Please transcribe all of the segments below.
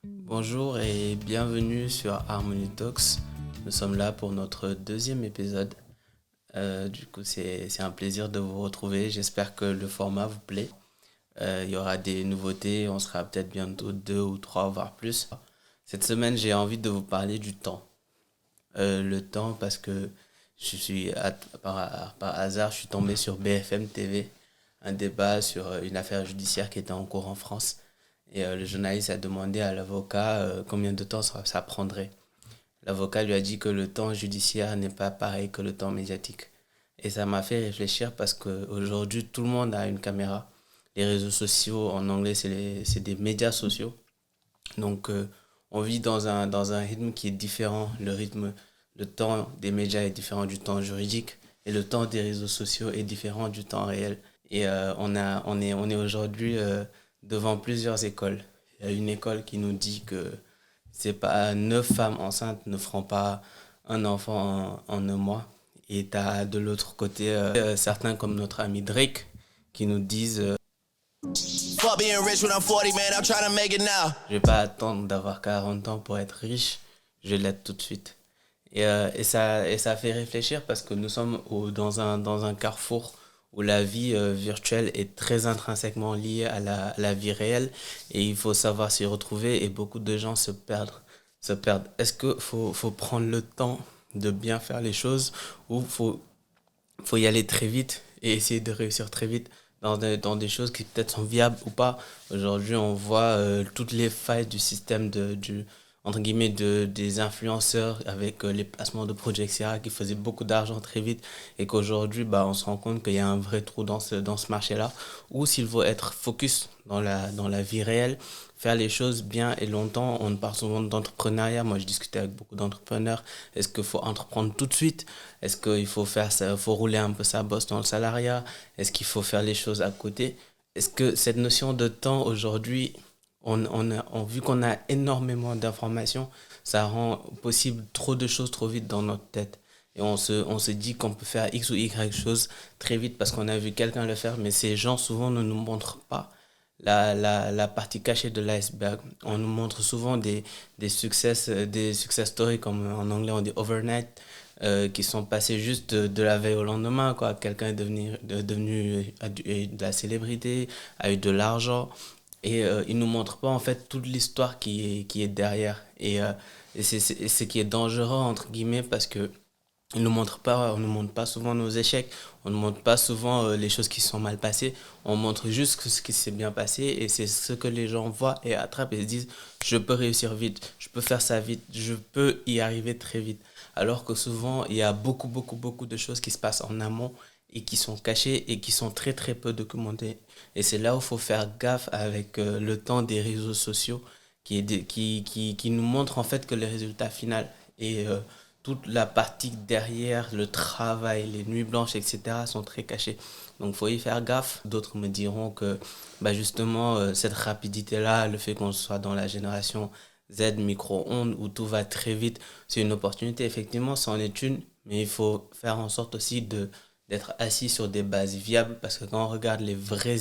Bonjour et bienvenue sur Harmony Talks. Nous sommes là pour notre deuxième épisode. C'est un plaisir de vous retrouver. J'espère que le format vous plaît. Il y aura des nouveautés. On sera peut-être bientôt deux ou trois, voire plus. Cette semaine, j'ai envie de vous parler du temps. Le temps parce que par hasard, je suis tombé sur BFM TV, un débat sur une affaire judiciaire qui était en cours en France. Et le journaliste a demandé à l'avocat combien de temps ça prendrait. L'avocat lui a dit que le temps judiciaire n'est pas pareil que le temps médiatique. Et ça m'a fait réfléchir parce qu'aujourd'hui, tout le monde a une caméra. Les réseaux sociaux, en anglais, c'est des médias sociaux. Donc, on vit dans un rythme qui est différent. Le temps des médias est différent du temps juridique. Et le temps des réseaux sociaux est différent du temps réel. Et on est aujourd'hui devant plusieurs écoles. Il y a une école qui nous dit que c'est pas 9 femmes enceintes ne feront pas un enfant en un mois. Et tu as de l'autre côté certains comme notre ami Drake qui nous disent Fuck being rich when I'm 40, man. I'm trying to make it now. je vais pas attendre d'avoir 40 ans pour être riche, je vais l'être tout de suite. Et ça fait réfléchir parce que nous sommes dans un carrefour où la vie virtuelle est très intrinsèquement liée à la vie réelle et il faut savoir s'y retrouver et beaucoup de gens se perdent. Est-ce qu'il faut prendre le temps de bien faire les choses ou faut y aller très vite et essayer de réussir très vite dans des choses qui peut-être sont viables ou pas. Aujourd'hui, on voit toutes les failles du système entre guillemets, des influenceurs avec les placements de produits, etc., qui faisaient beaucoup d'argent très vite et qu'aujourd'hui, bah, on se rend compte qu'il y a un vrai trou dans ce marché-là. Ou s'il faut être focus dans la vie réelle, faire les choses bien et longtemps. On parle souvent d'entrepreneuriat. Moi, je discutais avec beaucoup d'entrepreneurs. Est-ce qu'il faut entreprendre tout de suite? Est-ce qu'il faut faire ça, faut rouler un peu sa bosse dans le salariat? Est-ce qu'il faut faire les choses à côté? Est-ce que cette notion de temps aujourd'hui, vu qu'on a énormément d'informations, ça rend possible trop de choses trop vite dans notre tête. Et on se dit qu'on peut faire X ou Y choses très vite parce qu'on a vu quelqu'un le faire, mais ces gens souvent ne nous montrent pas la partie cachée de l'iceberg. On nous montre souvent des success stories, comme en anglais on dit overnight, qui sont passés juste de la veille au lendemain, quoi. Quelqu'un est devenu a eu de la célébrité, a eu de l'argent, et il nous montre pas en fait toute l'histoire qui est derrière. Et c'est ce qui est dangereux, entre guillemets, parce que on nous montre pas souvent nos échecs, on ne montre pas souvent les choses qui sont mal passées, on montre juste ce qui s'est bien passé et c'est ce que les gens voient et attrapent et se disent je peux réussir vite, je peux faire ça vite, je peux y arriver très vite. Alors que souvent il y a beaucoup beaucoup beaucoup de choses qui se passent en amont et qui sont cachées et qui sont très très peu documentées. Et c'est là où il faut faire gaffe avec le temps des réseaux sociaux qui nous montre en fait que le résultat final et toute la partie derrière, le travail, les nuits blanches, etc., sont très cachées. Donc, il faut y faire gaffe. D'autres me diront que, bah, justement, cette rapidité-là, le fait qu'on soit dans la génération Z, micro-ondes, où tout va très vite, c'est une opportunité. Effectivement, c'en est une, mais il faut faire en sorte aussi d'être assis sur des bases viables, parce que quand on regarde les vraies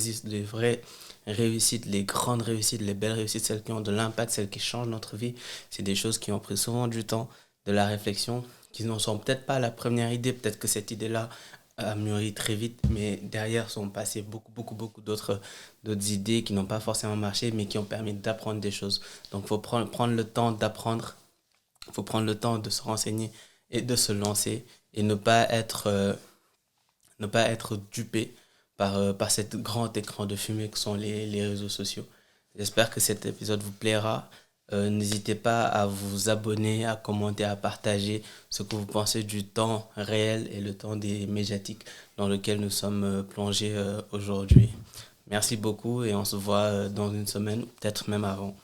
réussites, les grandes réussites, les belles réussites, celles qui ont de l'impact, celles qui changent notre vie, c'est des choses qui ont pris souvent du temps, de la réflexion, qui n'en sont peut-être pas la première idée, peut-être que cette idée-là a mûri très vite, mais derrière sont passées beaucoup, beaucoup, beaucoup d'autres idées qui n'ont pas forcément marché, mais qui ont permis d'apprendre des choses. Donc, il faut prendre le temps d'apprendre, il faut prendre le temps de se renseigner et de se lancer et ne pas être dupé par cet grand écran de fumée que sont les réseaux sociaux. J'espère que cet épisode vous plaira. N'hésitez pas à vous abonner, à commenter, à partager ce que vous pensez du temps réel et le temps des médiatiques dans lequel nous sommes plongés aujourd'hui. Merci beaucoup et on se voit dans une semaine, peut-être même avant.